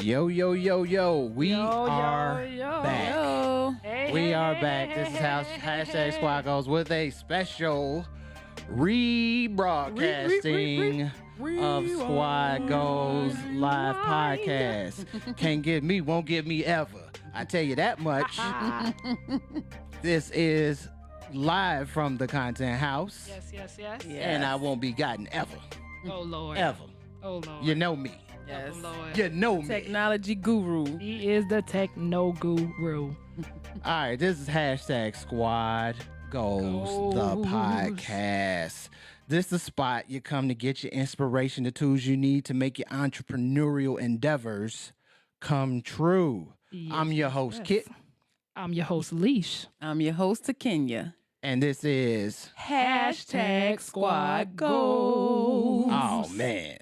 Yo, yo, yo, yo. We Yo, are yo, yo. back. Yo. Hey, We hey, are hey, back. hey, This is hey, how hey, hashtag hey. Squad Goals with a special rebroadcasting of Squad Goals live podcast. Can't get me, won't get me ever. I tell you that much. This is live from the Content House. Yes. And I won't be gotten ever. Oh, Lord. Ever. Oh, Lord. You know me. Yes. Oh, Lord. You know me. Technology guru. He is the techno guru. All right, this is hashtag Squad Goals, the podcast. This is the spot you come to get your inspiration, the tools you need to make your entrepreneurial endeavors come true. Yes, I'm your host, yes. Kit, I'm your host, Leash. I'm your host, Kenya. and this is... Hashtag Squad Goals. Oh, man.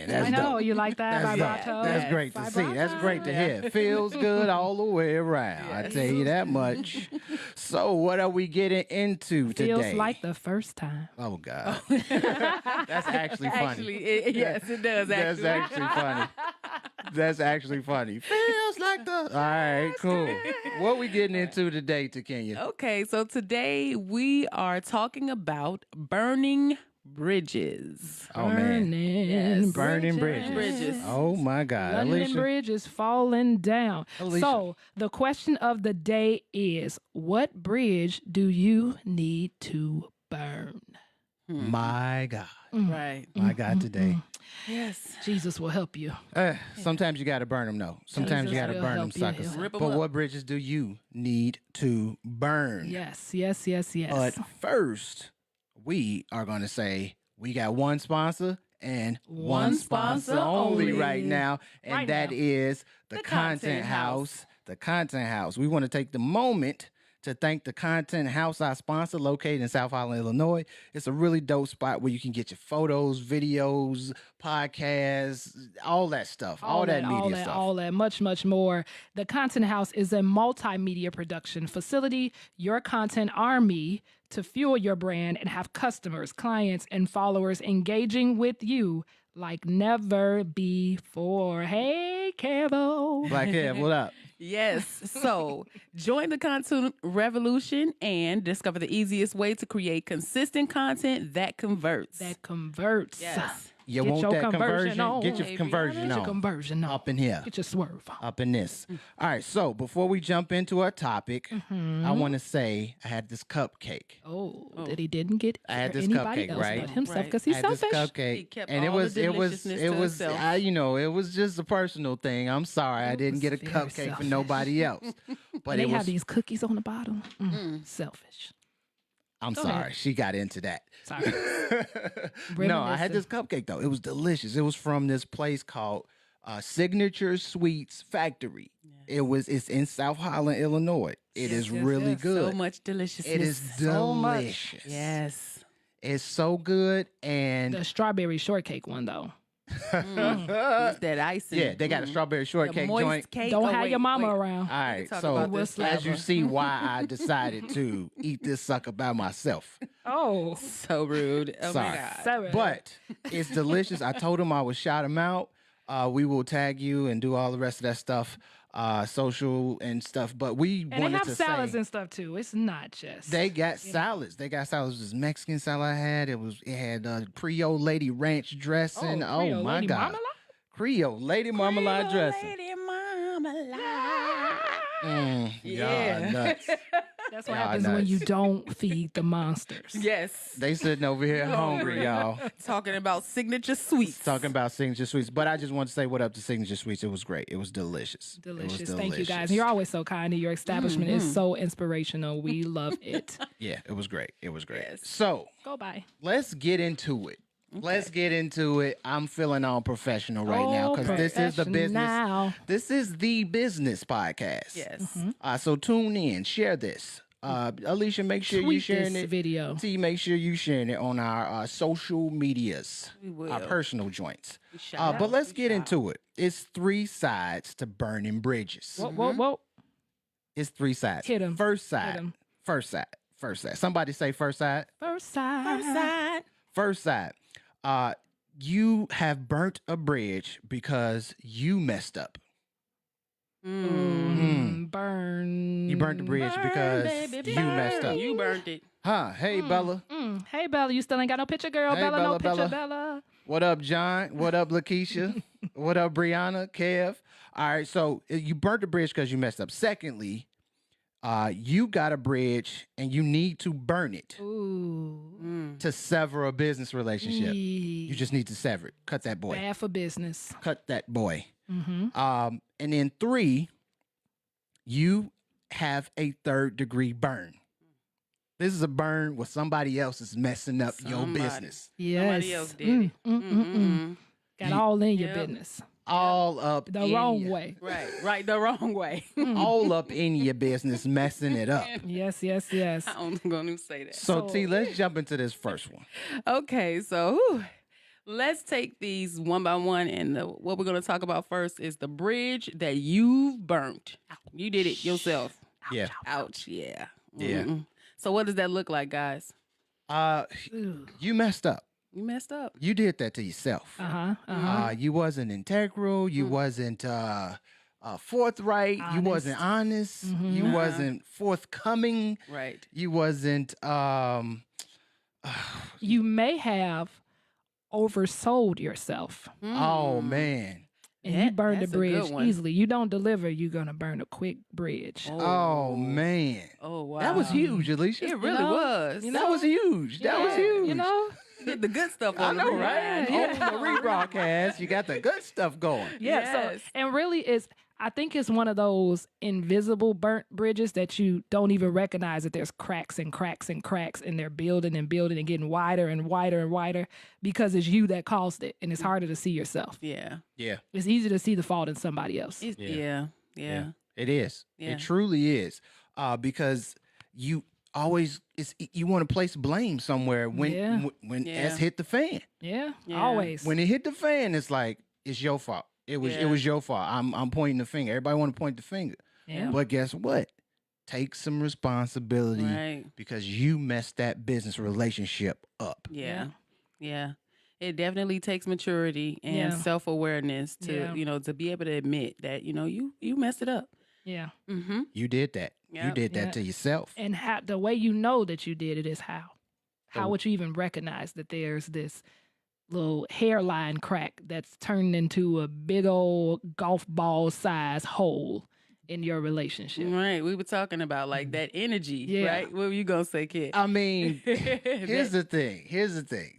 That's I know. dope. You like that vibrato? That's great to see. That's great to hear. Feels good all the way around. I tell you that much. So what are we getting into today? Feels like the first time. Oh, God. That's actually funny. Actually, yes, it does. That's actually funny. That's actually funny. Feels like the... All right, cool. What we getting into today, Kenya? Okay, so today we are talking about burning bridges. Oh, man. Yes. Burning bridges. Oh, my God. London Alicia? Bridge is falling down. Alicia. So the question of the day is, what bridge do you need to burn? My God. Right. My God today. Yes. Jesus will help you. Sometimes you got to burn them, though. Sometimes you Jesus got to will burn them help you. suckers. He'll rip 'em But up. what bridges do you need to burn? Yes. But first, we are going to say we got one sponsor and one sponsor sponsor only only. right now, and Right that now. is the Content Content House. House. The Content House. We want to take the moment to thank the Content House, our sponsor, located in South Holland, Illinois. It's a really dope spot where you can get your photos, videos, podcasts, all that stuff, all that media stuff. All that, much more. The Content House is a multimedia production facility, your content army to fuel your brand and have customers, clients, and followers engaging with you like never before. Hey, Kevo. Black Kev, what up? Yes. So join the content revolution and discover the easiest way to create consistent content that converts. That converts. Yes. You Get want your that conversion on, Get your baby. conversion Get your on. conversion on. Up in here. Get your swerve on. Up in this. All right, so before we jump into our topic, I want to say I had this cupcake. Oh, that he didn't get I had for this anybody cupcake, else right? but himself Right. because I he's had this selfish. cupcake, He kept and it all was the deliciousness to himself. it was just a personal thing. I'm sorry, I didn't get a very cupcake for selfish. nobody else, but They it have was. these cookies on the bottom. Selfish. I'm Go sorry, ahead. she got into that. Sorry. No, I had this cupcake though. It was delicious. It was from this place called Signature Sweets Factory. It's in South Holland, Illinois. It is yes, really yes. good. So much deliciousness. It is so much. delicious. Yes. It's so good, and The strawberry shortcake one, though. It's that icing. yeah, they got a strawberry The shortcake moist joint. cake. Don't Oh, have wait, your mama wait. around. All right, talk so about this as you later. see why I decided to eat this sucker by myself. Oh, So rude. Oh Sorry. my God. sorry. But it's delicious. I told him I would shout him out. We will tag you and do all the rest of that stuff, social and stuff. But we and they wanted have to salads say and stuff too. It's not just. they got salads. They got salads. This Mexican salad I had. It had Creole Lady Ranch dressing. Oh, Creole my Lady God. Marmalade? Creole Lady Marmalade dressing. Lady Marmalade. Yeah, nuts. That's what Y'all happens when nuts. you don't feed the monsters. Yes. They sitting over here hungry, y'all. Talking about signature sweets. Talking about Signature Sweets. But I just want to say what up to Signature Sweets. It was great. It was delicious. It was Delicious. Thank you guys. delicious. You're always so kind. And your establishment is so inspirational. We love it. Yeah, it was great. It was great. Yes. So Go by. let's get into it. Let's get into it. I'm feeling all professional right now because this is the business. Professional. This is the business podcast. Yes. So tune in, share this. Alicia, make sure you Tweet sharing this it. video. T, make sure you sharing it on our social medias, We will. our personal joints. shout But out. let's get into it. It's 3 sides to burning bridges. Whoa. It's 3 sides. Hit 'em. First Hit side. 'em. First side. First side. Somebody say first side. First side. First side. You have burnt a bridge because you messed up. Burn. You burnt the bridge because baby, you messed up. You burnt it. Huh? Hey, Bella. Hey, Bella, you still ain't got no picture, girl. Hey, Bella, no Bella, picture, Bella. Bella. What up, John? What up, Lakeisha? What up, Brianna? Kev? All right, so you burnt the bridge because you messed up. Secondly, you got a bridge and you need to burn it Ooh. to sever a business relationship. You just need to sever it. Cut that boy. Bad for business. Cut that boy. Mm-hmm. And then 3, you have a 3rd-degree burn. This is a burn where somebody else is messing up your business. Yes. Somebody else did it. Got all in your Yep. business. All up The in wrong ya. way. Right, the wrong way. All up in your business, messing it up. Yes. I'm going to say that. So, T, let's jump into this first one. Okay, so let's take these one by one. And what we're going to talk about first is the bridge that you've burnt. You did it yourself. Yeah. Ouch, yeah. Yeah. Mm-mm. So what does that look like, guys? Ooh. You messed up. You messed up. You did that to yourself. You wasn't integral. You wasn't forthright. You wasn't honest. You wasn't forthcoming. Right. You wasn't. You may have oversold yourself. Oh man. And you burn the That's a good bridge one. easily. You don't deliver, you're going to burn a quick bridge. Oh man. Oh, wow. That was huge, Alicia. It really know? was. That was huge. That was huge. You know? Get the good stuff I on know, the right? ride. On the rebroadcast, you got the good stuff going. Yeah. Yes. So, and really, I think it's one of those invisible burnt bridges that you don't even recognize that there's cracks and cracks and cracks, and they're building and building and getting wider and wider and wider because it's you that caused it, and it's harder to see yourself. Yeah. Yeah. It's easy to see the fault in somebody else. Yeah. It is. Yeah. It truly is. Because you always you want to place blame somewhere when Yeah. when Yeah. S hit the fan. Yeah. Yeah. Always. When it hit the fan, it's like it's your fault. It was your fault. I'm pointing the finger. Everybody want to point the finger. Yeah. But guess what? Take some responsibility Right. because you messed that business relationship up. Yeah. Yeah. It definitely takes maturity and Yeah. self-awareness to, Yeah. to be able to admit that, you messed it up. Yeah. Mm-hmm. You did that. You Yep. did that Yeah. to yourself. And the way you know that you did it is how. How Oh. would you even recognize that there's this little hairline crack that's turned into a big old golf ball size hole in your relationship? Right. We were talking about like that energy, Yeah. right? What were you going to say, kid? I mean, here's the thing.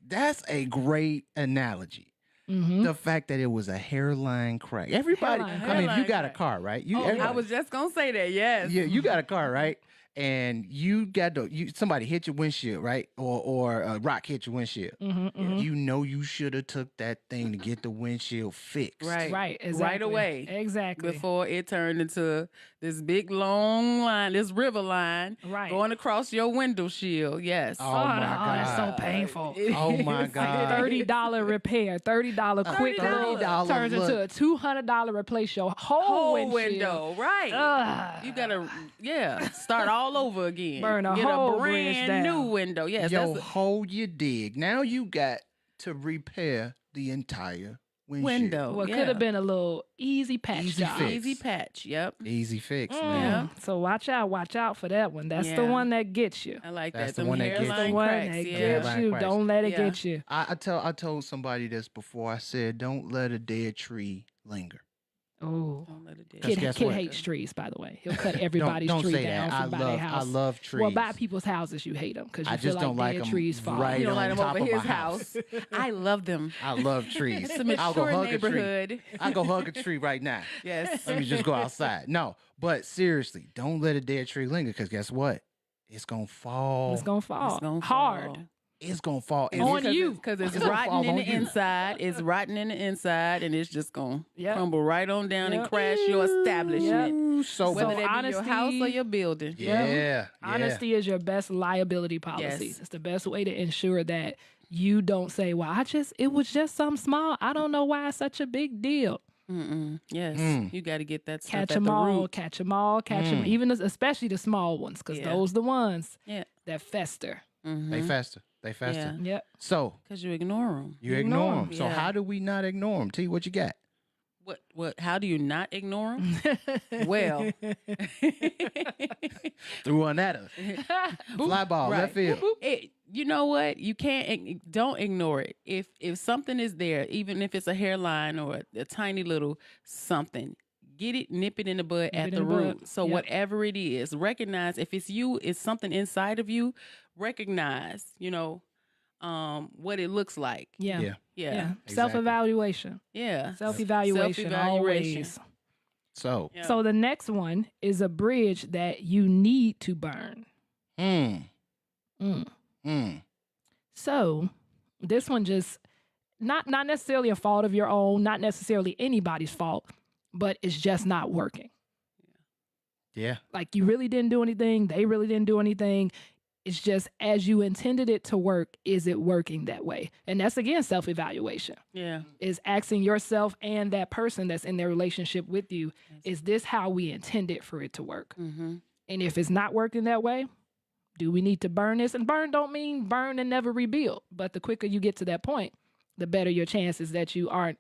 That's a great analogy. Mm-hmm. The fact that it was a hairline crack. Everybody, Hairline I mean, if you crack. got a car, right? You, I everybody- was just going to say that, yes. yeah, you got a car, right? And you got somebody hit your windshield, right? Or a rock hit your windshield. Mm-hmm. You know you should have took that thing to get the windshield fixed. Right. Right. Exactly. Right away. Exactly. Before it turned into this big long line, this river line Right. going across your window shield. Yes. Oh, my that's so God. painful. Oh my God. $30 repair, $30 quick look, $30 turns into look. a $200 replace your whole Whole window. Right. Ugh. You gotta, start all over again. Burn a Get whole a bridge brand new down. window. Yes, Yo, that's hole you dig. Now you got to repair the entire a windshield. window. Well, it yeah. could have been a little easy patch Easy job. fix. Easy patch. Yep. Easy fix, Mm. man. So watch out for that one. That's the Yeah. one that gets you. I like That's that. the one that gets you. The hairline one cracks. that Yeah. gets Hairline you. cracks. Don't let it Yeah. get you. I told somebody this before. I said, don't let a dead tree linger. Oh. Don't let it Because Kid, guess kid what? hates trees, by the way. He'll cut everybody's don't tree say down that. from by their house. I love trees. Well, by people's houses, you hate them because you I feel just don't like dead 'em trees fall. right You don't on let him top over of my his house. I love them. I love trees. It's a I'll go mature hug a tree. neighborhood. I'll go hug a tree right now. Yes. Let me just go outside. No, but seriously, don't let a dead tree linger because guess what? It's going to fall. It's going to fall. It's gonna hard. fall. It's going to fall. And On it's- you. Because it's It's gonna rotten fall in on the you. inside. It's rotten in the inside, and it's just going to Yep. crumble right on down and Yep. crash your establishment. Ooh, so Whether So that be your house or honesty- your building. yeah. Honesty is your best liability policy. Yes. It's the best way to ensure that you don't say, well, it was just something small. I don't know why it's such a big deal. Mm-mm. Yes. Mm. You got to get that stuff Catch at them the all, root. catch them all, catch them. Even especially the small ones, because Yeah. those the ones Yeah. that fester. They faster. They faster. Yeah. Yep. So Because you ignore them. you ignore them. So Yeah. how do we not ignore them? T, what you got? What? How do you not ignore them? Well, Threw one at her. Fly ball, Right. left field. You know what? You can't. Don't ignore it. If something is there, even if it's a hairline or a tiny little something, get it, nip it in the bud Nip at it the in the bud. root. So Yep. whatever it is, recognize if it's you, it's something inside of you. Recognize, what it looks like. Yeah. Yeah. Yeah. Exactly. Self-evaluation. Yeah. Self-evaluation. Self-evaluation. Always. So, Yeah. So the next one is a bridge that you need to burn. mm, Mm. mm. So this one just not necessarily a fault of your own, not necessarily anybody's fault, but it's just not working. Yeah. Like you really didn't do anything. They really didn't do anything. It's just as you intended it to work, is it working that way? And that's again self-evaluation. Yeah. Is asking yourself and that person that's in their relationship with you, is this how we intended for it to work? Mm-hmm. And if it's not working that way, do we need to burn this? And burn don't mean burn and never rebuild. But the quicker you get to that point, the better your chances that you aren't,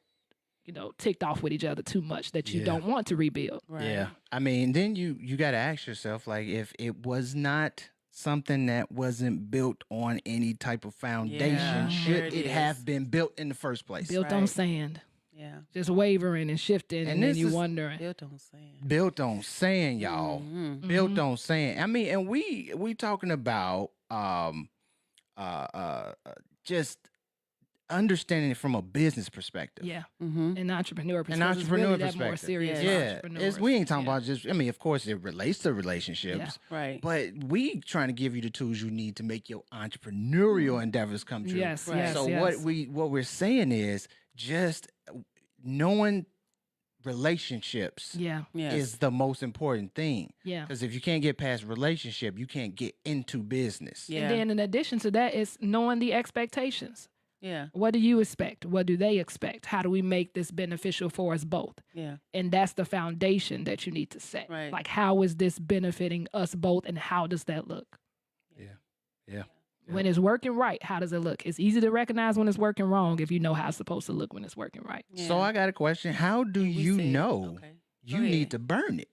ticked off with each other too much that you Yeah. don't want to rebuild. Right. Yeah. I mean, then you got to ask yourself, like, if it was not something that wasn't built on any type of foundation, Yeah, there should it it is. have been built in the first place? Built on Right. sand, Yeah. just wavering and shifting, And and then this you is- wondering. Built on sand. Built on sand, y'all. Mhm. Built Mhm. on sand. I mean, and we talking about just understanding it from a business perspective. Yeah, Mhm. an entrepreneur An perspective. It's entrepreneur really that more perspective. serious. Yeah. Yeah, entrepreneurs. we ain't talking Yeah. about just. I mean, of course, it relates to relationships, Right. but we trying to give you the tools you need to make your entrepreneurial endeavors come true. Yes, Right. yes, So yes. what we're saying is just knowing relationships Yeah, Yes. is the most important thing. yeah. Because if you can't get past relationship, you can't get into business. Yeah. And then in addition to that, it's knowing the expectations. Yeah. What do you expect? What do they expect? How do we make this beneficial for us both? Yeah. And that's the foundation that you need to set. Right. Like, how is this benefiting us both, and how does that look? Yeah. When it's working right, how does it look? It's easy to recognize when it's working wrong if you know how it's supposed to look when it's working right. So Yeah. I got a question. How do We you said- know Okay. you Go need ahead. to burn it?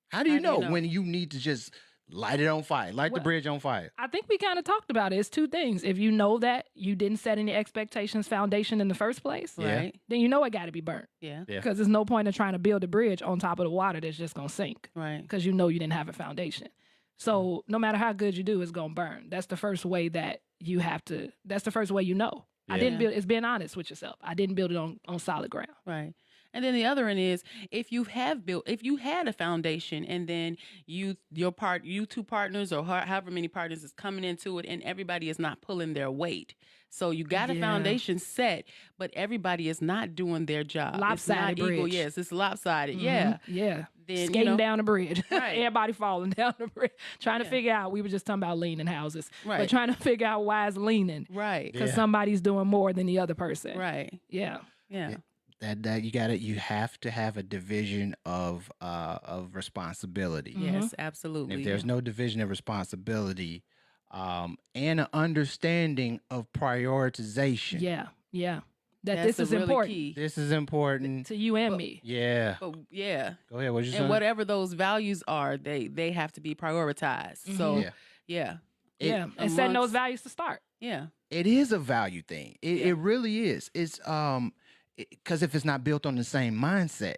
How do you How do you know know? when you need to just light it on fire, light the Well, bridge on fire? I think we kind of talked about it. It's two things. If you know that you didn't set any expectations foundation in the first place, Yeah. Right. then you know it got to be burnt. Yeah. Yeah. Because there's no point in trying to build a bridge on top of the water that's just going to sink Right. because you know you didn't have a foundation. So no matter how good you do, it's going to burn. That's the first way that you have to, that's the first way you know. I Yeah. didn't build, it's being honest with yourself. I didn't build it on solid ground. Right. And then the other one is if you had a foundation and then you two partners or however many partners is coming into it and everybody is not pulling their weight. So you got a Yeah. foundation set, but everybody is not doing their job. Lopsided it's not equal. bridge. Yes, it's lopsided. Mhm. Yeah. Yeah. Then Skating down the bridge. Right. Everybody falling down the bridge. Trying to Yeah. figure out, we were just talking about leaning houses. But Right. trying to figure out why it's leaning. Right. Because Yeah. somebody's doing more than the other person. Right. Yeah. Yeah. That you have to have a division of responsibility. Mhm. Yes, And absolutely. if there's no division of responsibility, and an understanding of prioritization, Yeah. Yeah. That That's this the is really important key. this is important. to you and But- me. Yeah. But yeah. Go ahead. What'd you say? And whatever those values are, they have to be prioritized. So Yeah. yeah. It- Yeah. And setting those amongst- values to start. Yeah. It is a value thing. It Yeah. it really is. It's because if it's not built on the same mindset,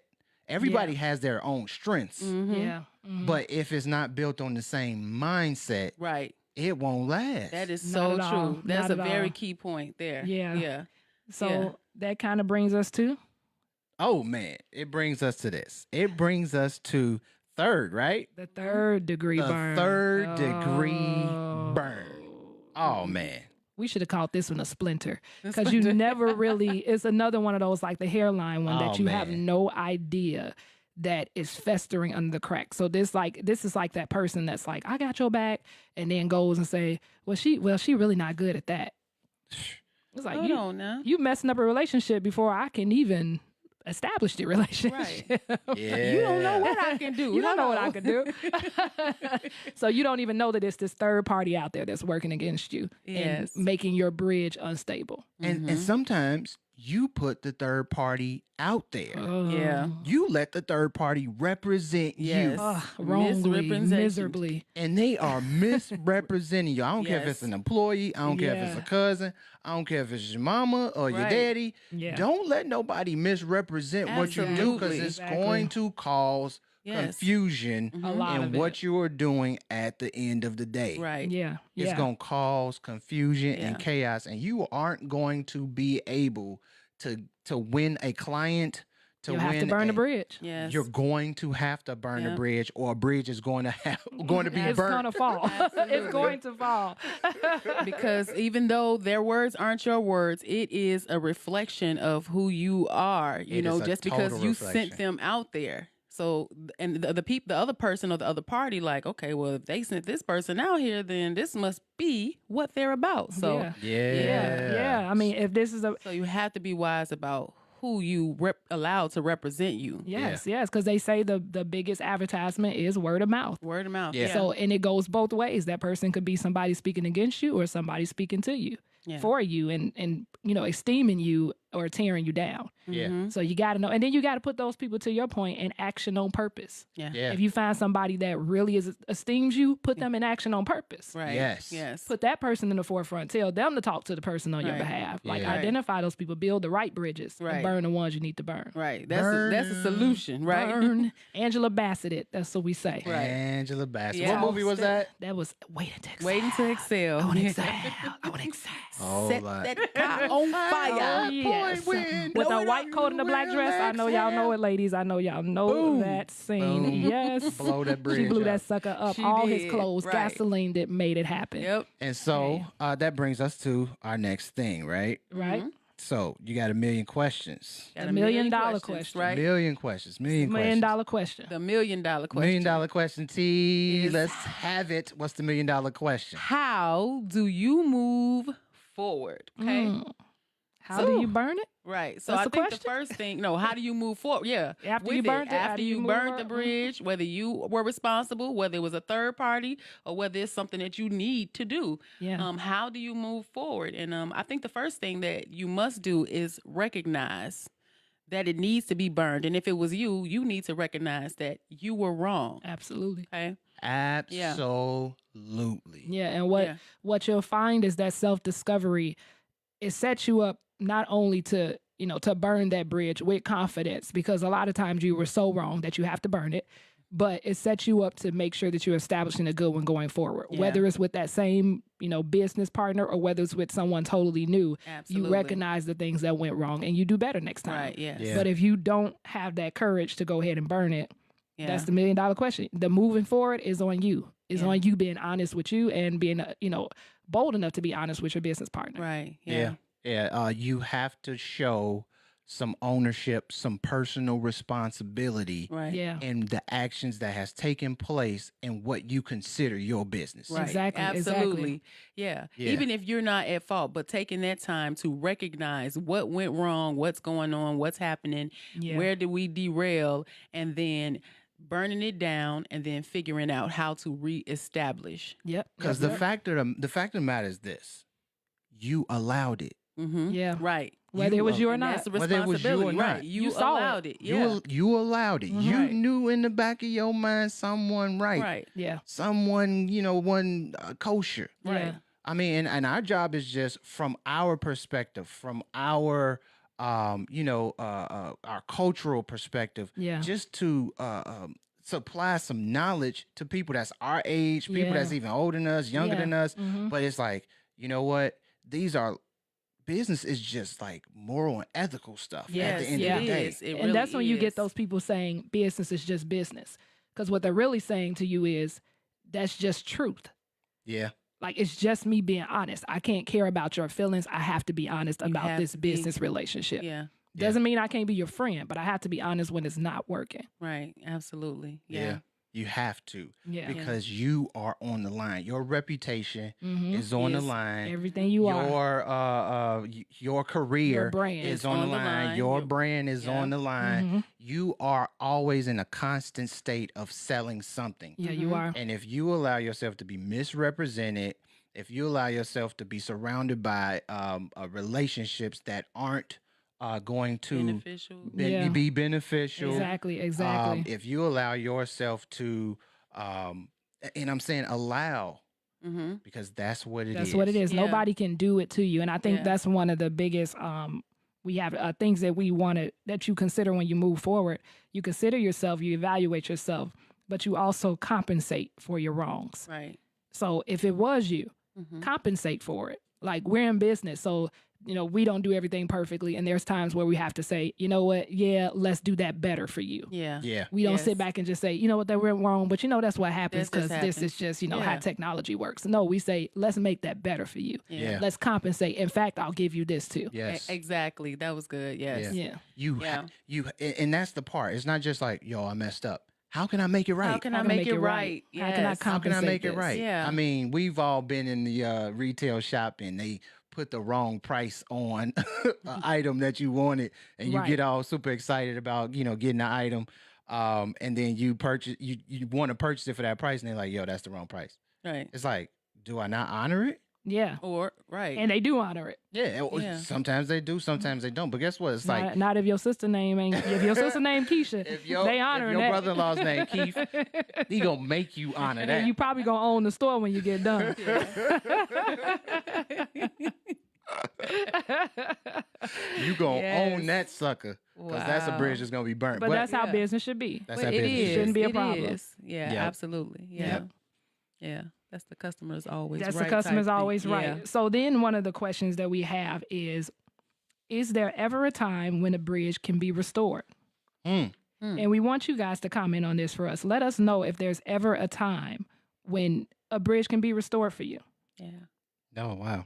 everybody has their own strengths. Mhm. Yeah. Mhm. But if it's not built on the same mindset, Right. it won't last. That is Not so at all. true. That's Not a at very all. key point there. Yeah. Yeah. So yeah. that kind of brings us to Oh man, it brings us to this. It brings us to third, right? the third degree The burn. third degree Oh. burn. Oh man. We should have called this one a splinter because you never really, it's another one of those like the hairline one Oh, that you have man. no idea that is festering under the crack. So this is like that person that's like, I got your back, and then goes and say, well, she really not good at that. It's like Hold on now. you messing up a relationship before I can even establish the relationship. Yeah. You don't know what I can do. You don't know what I Hold can do. So you don't even know that it's this third party out there that's working against you Yes. and making your bridge unstable. And Mhm. sometimes you put the third party out there. Yeah. You let the third party represent Yes. you. Wrongly, Misrepresentation. miserably. And they are misrepresenting you. I don't care if it's Yes. an employee. I don't care if it's a Yeah. cousin. I don't care if it's your mama or your Right. daddy. Yeah. Don't let nobody misrepresent what you do, because Absolutely. it's Exactly. going to cause Yes. confusion A lot in of what it. you are doing at the end of the day. Right. Yeah. It's Yeah. going to cause confusion Yeah. and chaos, and you aren't going to be able to win a client, to You'll win have to burn the a- bridge. Yes. You're going to have to burn Yeah. a bridge, or a bridge is going to be It's burnt. gonna fall. It's Absolutely. going to fall. Because even though their words aren't your words, it is a reflection of who you are. You It know, is a just because total you reflection. sent them out there. So, and the other person or the other party, like, okay, well, if they sent this person out here, then this must be what they're about. So, Yeah. Yeah. Yeah. I mean, if this is a so you have to be wise about who you allowed to represent you. yes, because they say the biggest advertisement is word of mouth. Word of mouth. Yeah. So, and it goes both ways. That person could be somebody speaking against you or somebody speaking to you Yeah. for you and esteeming you or tearing you down. Yeah. Mhm. So you got to know, and then you got to put those people, to your point, in action on purpose. Yeah. Yeah. If you find somebody that really esteems you, put them in action on purpose. Right. Yes. Yes. Put that person in the forefront. Tell them to talk to the person on your Right. behalf. Like Yeah. identify those people, build the right bridges, Right. and burn the ones you need to burn. Right. That's a solution, right? Burn. Angela Bassett, it. That's what we say. Right. Angela Bassett. Yeah. What movie was that? That was waiting to excel. Waiting to excel. I want to excel. I want to excel. Oh, Set like- that car on fire. Oh, yes. when With no a white coat and a black will dress. I know y'all know it, ladies. I know y'all know Boom. that scene. Boom. Yes. Blow that bridge She blew up. that sucker up. She All his did, clothes, right. gasoline that made it happen. Yep. And so that brings us to our next thing, right? Right? So you got a million questions. Got The $1,000,000 questions, question. right? Million questions. Million $1 questions. million question. The $1 million question. $1 million question, T. is- Let's have it. What's the $1 million question? How do you move forward? Okay. Mm. How do you burn it? Right. So That's I the think question? the first thing, no, how do you move forward? Yeah. After with you burnt it, how after do you you move burnt the forward? bridge, whether you were responsible, whether it was a third party, or whether it's something that you need to do. Yeah. How do you move forward? And I think the first thing that you must do is recognize that it needs to be burned. And if it was you, you need to recognize that you were wrong. Absolutely. Okay. Absolutely. Yeah. And Yeah. what you'll find is that self-discovery, it sets you up not only to burn that bridge with confidence, because a lot of times you were so wrong that you have to burn it, but it sets you up to make sure that you're establishing a good one going forward, Yeah. whether it's with that same, business partner or whether it's with someone totally new. Absolutely. You recognize the things that went wrong and you do better next time. Right. Yes. Yeah. But if you don't have that courage to go ahead and burn it, Yeah. that's the $1 million question. The moving forward is on you. It's Yeah. on you being honest with you and being, bold enough to be honest with your business partner. Right. Yeah. Yeah. You have to show some ownership, some personal responsibility Right. Yeah. in the actions that has taken place in what you consider your business. Right. Exactly, Absolutely. exactly. Yeah. Yeah. Even if you're not at fault, but taking that time to recognize what went wrong, what's going on, what's happening, Yeah. where did we derail, and then burning it down and then figuring out how to reestablish. Yep. Because the fact of the matter is this: you allowed it. Mm-hmm. Yeah. Right. Whether it was you or And not. that's the Whether it was you or responsibility. not. Right. You You saw it. allowed it. Yeah. You allowed it. You Right. knew in the back of your mind someone Right. Yeah. someone wasn't kosher. Right. Yeah. I mean, and our job is just from our perspective, from our our cultural perspective, Yeah. just to supply some knowledge to people that's our age, people Yeah. that's even older than us, younger Yeah. than us. Mhm. But it's like, you know what? These are business is just like moral and ethical stuff at Yes, the end yeah. of the day. is. It And really that's when you get is. those people saying business is just business. Because what they're really saying to you is that's just truth. Yeah. Like, it's just me being honest. I can't care about your feelings. I have to be honest You about have this to be. business relationship. Yeah. Yeah. Doesn't mean I can't be your friend, but I have to be honest when it's not working. Right. Absolutely. Yeah. Yeah. You have to Yeah. because you are on the line. Your reputation Mhm. is on the Yes. line. Everything you are. Your career Your brand is on the line. Your brand is Yeah. on the line. Mhm. You are always in a constant state of selling something. Yeah, you Mhm. are. And if you allow yourself to be misrepresented, if you allow yourself to be surrounded by relationships that aren't going to Beneficial. Yeah. be beneficial. Exactly. If you allow yourself to, and I'm saying allow, Mm-hmm. because that's what it is. That's what it is. Yeah. Nobody can do it to you. And I think Yeah. that's one of the biggest we have things that we want that you consider when you move forward. You consider yourself, you evaluate yourself, but you also compensate for your wrongs. Right. So if it was you, Mm-hmm. compensate for it. Like, we're in business, so we don't do everything perfectly, and there's times where we have to say, you know what, yeah, let's do that better for you. Yeah. Yeah. We don't Yes. sit back and just say, you know what, that went wrong, but that's what happens This just because this is happens. just how Yeah. technology works. No, we say, let's make that better for you. Yeah. Let's compensate. In fact, I'll give you this too. Yes. Exactly. That was good. Yes. Yeah. And that's the part. It's not just like, yo, I messed up. How can I make it right? How can I make it right? How can I Yes. How can I compensate make it this? right? Yeah. I mean, we've all been in the retail shop and they put the wrong price on an item that you wanted, and you Right. get all super excited about getting the item, and then you want to purchase it for that price, and they're like, yo, that's the wrong price. Right. It's like, do I not honor it? Yeah. Or right. And they do honor it. Yeah, Yeah. sometimes they do, sometimes they don't. But guess what? It's like, Not if your sister name Keisha, if your they honor your that. brother-in-law's name Keith, he gonna make you honor And that. you probably gonna own the store when you get done. You gonna Yes. own that sucker, because that's a Wow. bridge that's gonna be burnt. But that's how Yeah. business should be. that's But how it business is. Shouldn't be a It problem. is. Yeah. Yep. Absolutely. Yeah. Yep. Yeah. That's the customer's always That's right. the customer's type thing. always right. Yeah. So then one of the questions that we have is there ever a time when a bridge can be restored? Mm. And we want you guys to comment on this for us. Let us know if there's ever a time when a bridge can be restored for you. Yeah. Oh wow.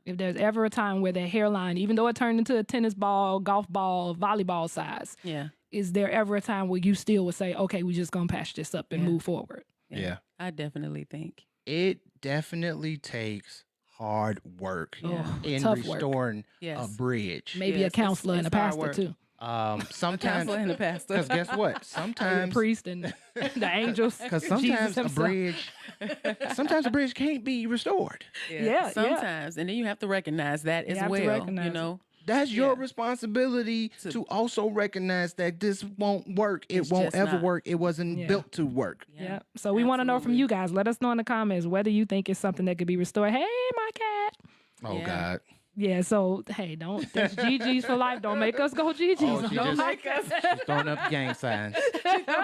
If there's ever a time where the hairline, even though it turned into a tennis ball, golf ball, volleyball size, Yeah. is there ever a time where you still would say, okay, we just gonna patch this up and Yeah. move forward? Yeah. I definitely think. It definitely takes hard work Yeah. in Tough work. restoring Yes. a bridge. Maybe Yes, a counselor and a it's hard pastor work. too. Sometimes, Counselor and a pastor. because guess what? The Sometimes, priest and the angels. because Jesus sometimes a himself. bridge can't be restored. Yeah, Sometimes. And then you have to recognize that as have to well. recognize You it. know? That's your Yeah. responsibility to also recognize that this won't work. It It's won't just ever not. work. It wasn't Yeah. built to work. Yeah. So we want to know from absolutely. you guys. Let us know in the comments whether you think it's something that could be restored. Hey, my cat. Oh Yeah. God. Yeah. So hey, don't. That's GG's for life. Don't make us go GG's. Oh, she Don't just- make us. She's throwing up gang signs.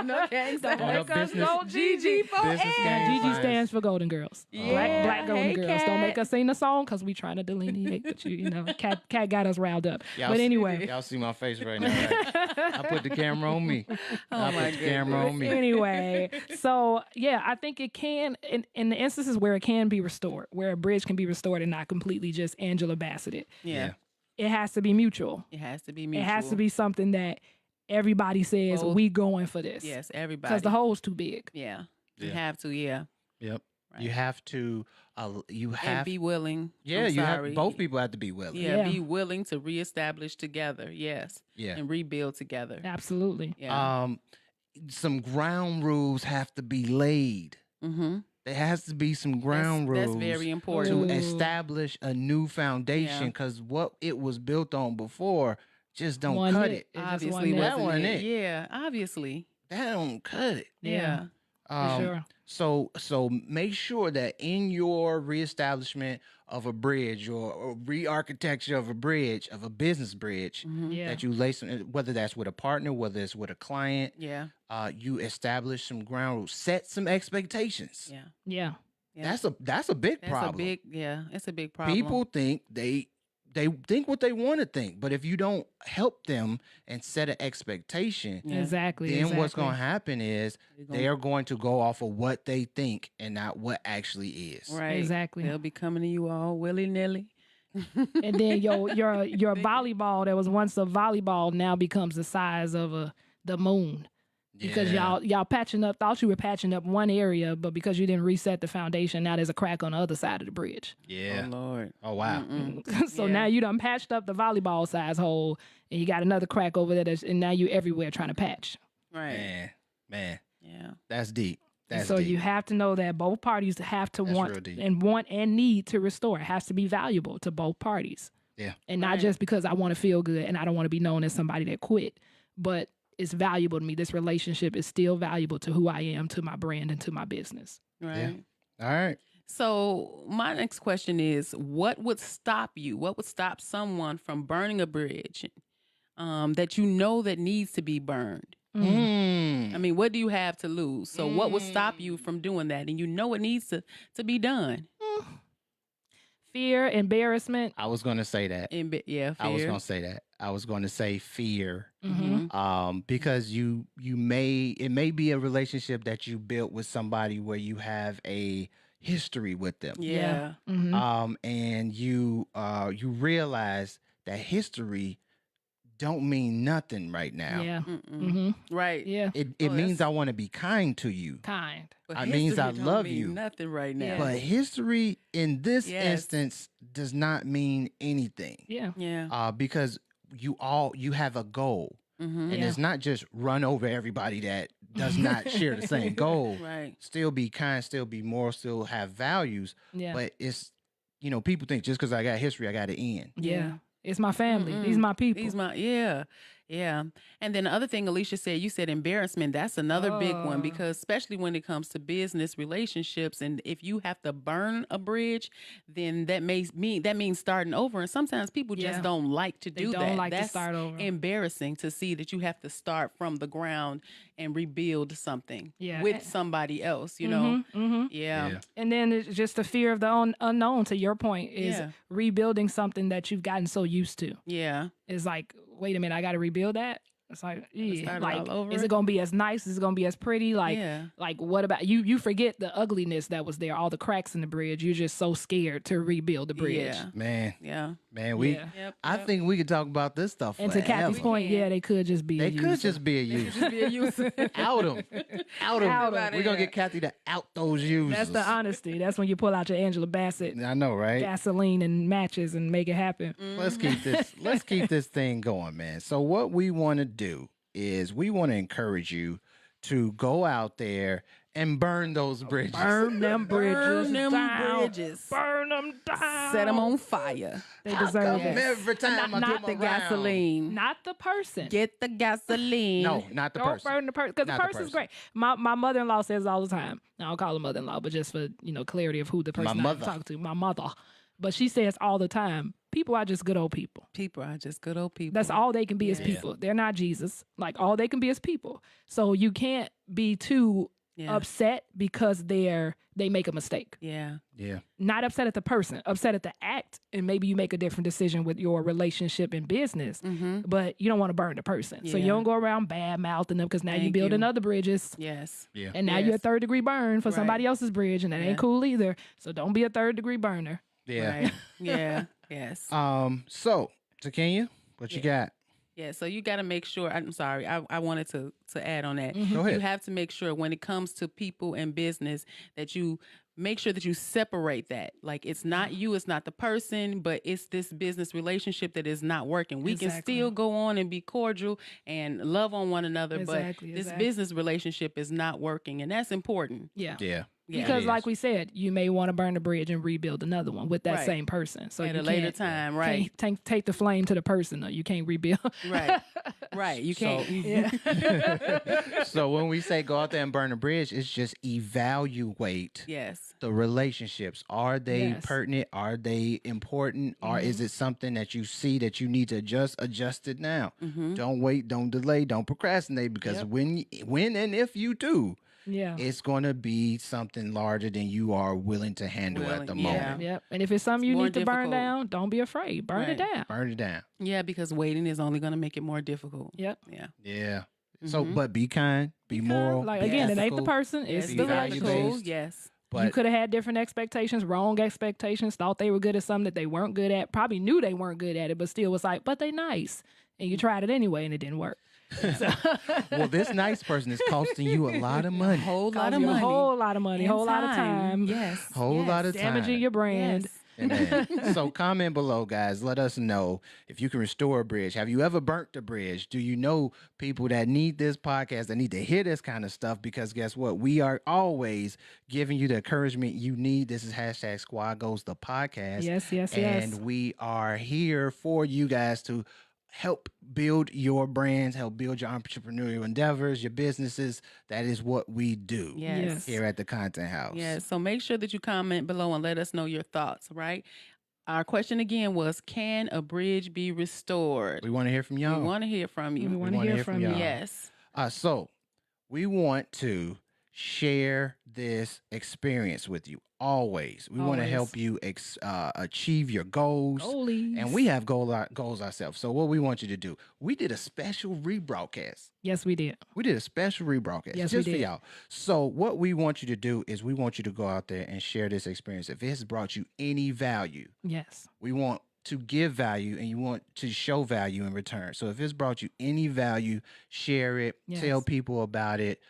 No gangs. Don't Throwing make up us business- go GG for business it. gang GG signs. stands for Golden Girls. Yeah. Black Golden Hey, Girls. Cat. Don't make us sing the song because we trying to delineate. But cat got us riled up. Y'all But see- anyway. y'all see my face right now. Right? I put the camera on me. I my put the camera on me. Anyway, so yeah, I think it can, in the instances where it can be restored, where a bridge can be restored and not completely just Angela Bassett, Yeah. it has to be mutual. It has to be mutual. It has to be something that everybody says, Both. we going for this. Yes, everybody. Because the hole's too big. Yeah. You Yeah. have to, yeah. Yep. Right. You have to. You And have. be willing. Yeah. I'm You have. sorry. Both people have to be willing. Yeah, Yeah. be willing to reestablish together. Yes. Yeah. And rebuild together. Absolutely. Yeah. Some ground rules have to be laid. Mm-hmm. There has to be some ground That's rules very to important. Ooh. establish a new foundation. Yeah. Because what it was built on before just don't One cut hit. it. It just Obviously, wasn't That wasn't wasn't it? it. Yeah, obviously. That don't cut it. Yeah. For sure. So make sure that in your reestablishment of a bridge or re-architecture of a bridge, of a business bridge, Mhm. Yeah. that you lay some, whether that's with a partner, whether it's with a client, Yeah. you establish some ground rules, set some expectations. Yeah. Yeah. Yeah. That's a big That's problem. a big, yeah, it's a big problem. People think they think what they want to think, but if you don't help them and set an expectation, Yeah. Exactly. then what's exactly. going to happen is They're gonna- they are going to go off of what they think and not what actually is. right. Exactly. They'll be coming to you all willy nilly. And then your volleyball that was once a volleyball now becomes the size of the moon. Because Yeah. y'all patching up, thought you were patching up one area, but because you didn't reset the foundation, now there's a crack on the other side of the bridge. Yeah. Oh Lord. Oh wow. Mm-mm. So Yeah. now you done patched up the volleyball size hole, and you got another crack over there, and now you everywhere trying to patch. Right. Man, Yeah. that's deep. That's so deep. you have to know that both parties have to That's real want deep. and need to restore. It has to be valuable to both parties. Yeah. And not Right. just because I want to feel good and I don't want to be known as somebody that quit, but it's valuable to me. This relationship is still valuable to who I am, to my brand, and to my business. Right. All right. So my next question is, what would stop you? What would stop someone from burning a bridge that you know that needs to be burned? I mean, what do you have to lose? So what would stop you from doing that? And you know it needs to be done. Fear, embarrassment. I was going to say that. Yeah, fear. I was going to say that. I was going to say fear. Mm-hmm. Because it may be a relationship that you built with somebody where you have a history with them. Yeah. Mm-hmm. And you realize that history don't mean nothing right now. Yeah. Mm-mm. Mm-hmm. Right. Yeah. It Oh, means that's- I want to be kind to you. Kind. But It means I history don't love mean you. Nothing right now. Yeah. But history in this Yes. instance does not mean anything. Yeah. Yeah. Because you have a goal. Mm-hmm. And Yeah. it's not just run over everybody that does not share the same goal. Right. Still be kind, still be moral, still have values. Yeah. But it's, people think just because I got history, I got to end. Yeah. It's my family. Mm-mm. These my people. Yeah. And then the other thing Alicia said, you said embarrassment. That's another big one, Oh. because especially when it comes to business relationships, and if you have to burn a bridge, then that means starting over. And sometimes people Yeah. just don't like to They do don't that. like to That's start over. embarrassing to see that you have to start from the ground and rebuild something Yeah. with somebody else, you know? Mm-hmm. Yeah. And then it's just the fear of the unknown, to your point, is Yeah. rebuilding something that you've gotten so used to. Yeah. It's like, wait a minute, I got to rebuild that? It's like, start it like, all over? is it going to be as nice? Is it going to be as pretty? Like, Yeah. like what about you? You forget the ugliness that was there, all the cracks in the bridge. You're just so scared to rebuild the bridge. Yeah. Man, Yeah. we. Yeah. Yep. I think we could talk about this stuff And to forever. Kathy's point, can. yeah, they could just be. They a could user. just be a user. Just be a user. Out them. Out them. Out 'em. We're going to get Kathy to out those users. That's the honesty. That's when you pull out your Angela Bassett I know, right? gasoline and matches and make it happen. Let's keep this thing going, man. So what we want to do is we want to encourage you to go out there and burn those bridges. Burn them bridges Burn them down. bridges. Burn them down. Set them on fire. They How deserve come it. every time I Not come the around- gasoline. Not the person. Get the gasoline. No, not the Don't person. burn the person, because the Not the person's person. great. My mother-in-law says all the time. I don't call her mother-in-law, but just for clarity of who the person I'm mother. talking to. My mother. But she says all the time, people are just good old people. People are just good old people. That's all they can be as Yeah. people. They're not Jesus. Like, all they can be as people. So you can't be too Yeah. upset because they make a mistake. Yeah. Yeah. Not upset at the person, upset at the act, and maybe you make a different decision with your relationship and business. Mm-hmm. But you don't want to burn the person, so you Yeah. don't go around bad mouthing them, because now you're Thank building you. other bridges, Yes. Yeah. and now Yes. you're a third degree burn for Right. somebody else's bridge, and that Yeah. ain't cool either. So don't be a third degree burner. Yeah. Right. Yeah. Yes. So, Takenya, what you got? Yeah, so you got to make sure. I'm sorry, I wanted to add on that. Mhm. Go ahead. You have to make sure when it comes to people and business that you make sure that you separate that. Like, it's not you, it's not the person, but it's this business relationship that is not working. We can Exactly. still go on and be cordial and love on one another, Exactly, but this exactly. business relationship is not working, and that's important. Yeah. Yeah. Yeah. Because, it like is. we said, you may want to burn the bridge and rebuild another one with that Right. same person. So At you a later can't- time, right? Can't take the flame to the person, though. You can't rebuild. Right. Right. You So- can't. Yeah. So when we say go out there and burn a bridge, it's just evaluate Yes. the relationships. Are they Yes. pertinent? Are they important? Or is it something that you see that you need to adjust it now? Mm-hmm. Don't wait, don't delay, don't procrastinate, because Yep. when and if you do, Yeah. it's going to be something larger than you are willing to handle at the Willing, yeah. moment. Yep. And if it's something you more need to burn difficult. down, don't be afraid. Burn it Right. down. Burn it down. Yeah, because waiting is only going to make it more difficult. Yep. Yeah. Yeah. So, Mhm. but be kind, be moral. Like, be again, it ain't the ethical, person, Yes, it's be the value-based. relationship. Yes. You But could have had different expectations, wrong expectations, thought they were good at something that they weren't good at, probably knew they weren't good at it, but still was like, but they nice. And you tried it anyway and it didn't work. So, well, this nice person is costing you a lot of money. Whole lot cost of you money. a whole lot of money, a and whole lot of time, Yes. Whole yes. lot of time. damaging your brand. Yes. Amen. So comment below, guys. Let us know if you can restore a bridge. Have you ever burnt a bridge? Do you know people that need this podcast, that need to hear this kind of stuff? Because guess what? We are always giving you the encouragement you need. This is hashtag Squad Goals, the podcast. Yes. And we are here for you guys to help build your brands, help build your entrepreneurial endeavors, your businesses. That is what we do Yes. here at the Content House. Yes. So make sure that you comment below and let us know your thoughts, right? Our question again was, can a bridge be restored? We want to hear from y'all. We want to hear from you. We want to hear from you. y'all. Yes. So we want to share this experience with you always. We want to Always. help you achieve your goals. Goalies. And we have goals ourselves. So what we want you to do, we did a special rebroadcast. Yes, we did. We did a special rebroadcast Yes, just we for did. y'all. So what we want you to do is we want you to go out there and share this experience. If it has brought you any value, Yes. we want to give value and you want to show value in return. So if it's brought you any value, share it, tell Yes. people about it,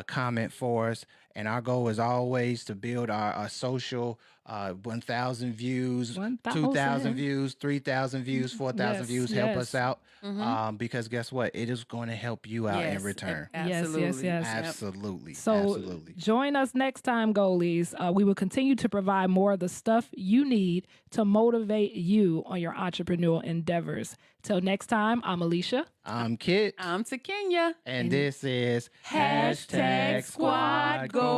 comment for us. And our goal is always to build our social 1,000 views, 2,000 views, 3,000 views, 4,000 Yes, views. Help us yes. out because guess what? It is going to help you out in return. Absolutely. Yes. Absolutely. So Absolutely. join us next time, goalies. We will continue to provide more of the stuff you need to motivate you on your entrepreneurial endeavors. Till next time, I'm Alicia. I'm Kit. I'm to Kenya. And this is Hashtag Squad Goals.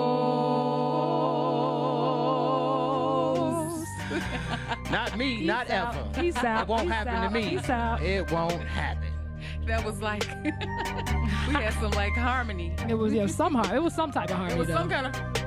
Not me, Peace not out. ever. Peace out. It won't Peace happen out. to me. Peace out. It won't happen. That was like, we had some like harmony. It was some type of harmony. It was some though. kind of